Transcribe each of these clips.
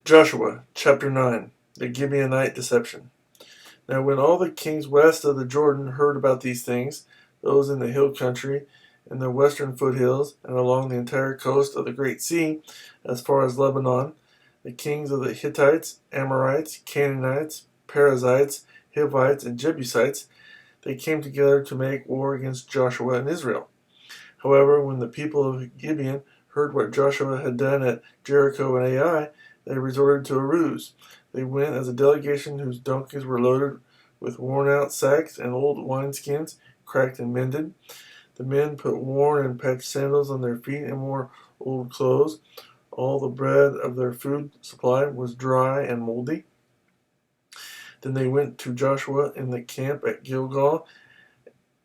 Joshua chapter 9. The Gibeonite deception. Now when all the kings west of the Jordan heard about these things, those in the hill country, in the western foothills, and along the entire coast of the Great Sea, as far as Lebanon, the kings of the Hittites, Amorites, Canaanites, Perizzites, Hivites, and Jebusites, they came together to make war against Joshua and Israel. However, when the people of Gibeon heard what Joshua had done at Jericho and Ai, they resorted to a ruse. They went as a delegation whose donkeys were loaded with worn-out sacks and old wineskins, cracked and mended. The men put worn and patched sandals on their feet and wore old clothes. All the bread of their food supply was dry and moldy. Then they went to Joshua in the camp at Gilgal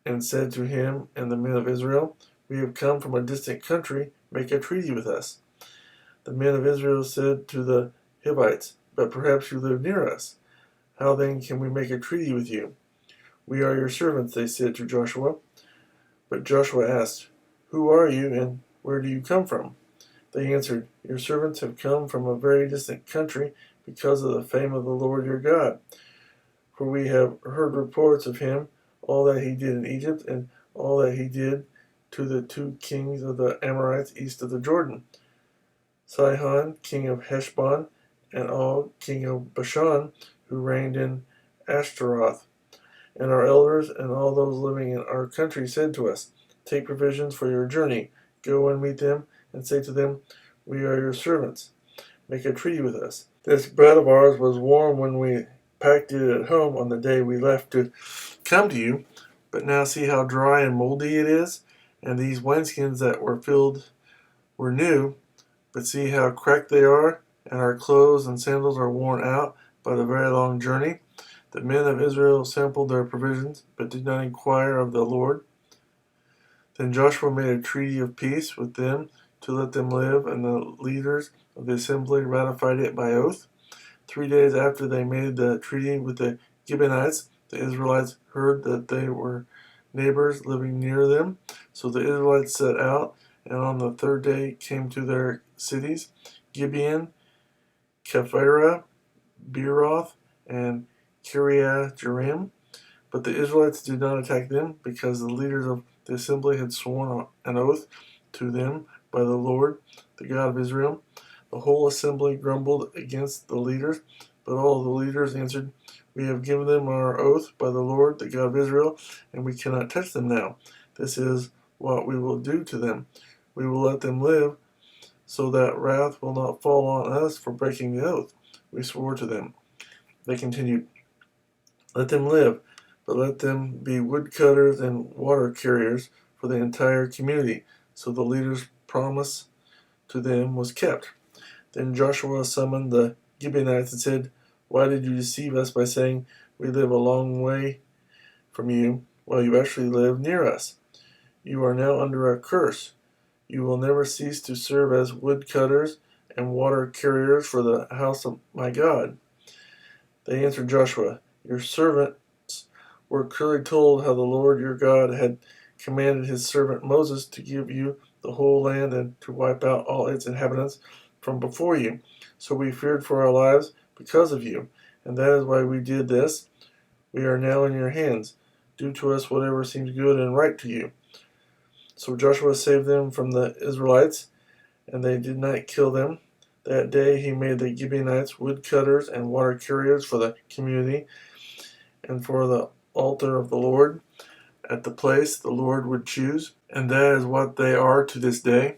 and said to him and the men of Israel, "We have come from a distant country. Make a treaty with us." The men of Israel said to the Hivites, "But perhaps you live near us. How then can we make a treaty with you?" "We are your servants," they said to Joshua. But Joshua asked, "Who are you and where do you come from?" They answered, "Your servants have come from a very distant country because of the fame of the Lord your God. For we have heard reports of him, all that he did in Egypt and all that he did to the two kings of the Amorites east of the Jordan, Sihon, king of Heshbon, and Og, king of Bashan, who reigned in Ashtaroth. And our elders and all those living in our country said to us, 'Take provisions for your journey. Go and meet them and say to them, "We are your servants. Make a treaty with us." This bread of ours was warm when we packed it at home on the day we left to come to you, but now see how dry and moldy it is, and these wineskins that were filled were new, but see how cracked they are, and our clothes and sandals are worn out by the very long journey." The men of Israel sampled their provisions, but did not inquire of the Lord. Then Joshua made a treaty of peace with them to let them live, and the leaders of the assembly ratified it by oath. 3 days after they made the treaty with the Gibeonites, the Israelites heard that they were neighbors living near them. So the Israelites set out, and on the third day came to their cities, Gibeon, Kephirah, Beeroth, and Kiriath-jearim. But the Israelites did not attack them, because the leaders of the assembly had sworn an oath to them by the Lord, the God of Israel. The whole assembly grumbled against the leaders, but all the leaders answered, "We have given them our oath by the Lord, the God of Israel, and we cannot touch them now. This is what we will do to them. We will let them live, so that wrath will not fall on us for breaking the oath we swore to them." They continued, "Let them live, but let them be woodcutters and water carriers for the entire community." So the leader's promise to them was kept. Then Joshua summoned the Gibeonites and said, "Why did you deceive us by saying, 'We live a long way from you,' while you actually live near us? You are now under a curse. You will never cease to serve as woodcutters and water carriers for the house of my God." They answered Joshua, "Your servants were clearly told how the Lord your God had commanded his servant Moses to give you the whole land and to wipe out all its inhabitants from before you. So we feared for our lives because of you, and that is why we did this. We are now in your hands. Do to us whatever seems good and right to you." So Joshua saved them from the Israelites, and they did not kill them. That day he made the Gibeonites woodcutters and water carriers for the community and for the altar of the Lord at the place the Lord would choose, and that is what they are to this day.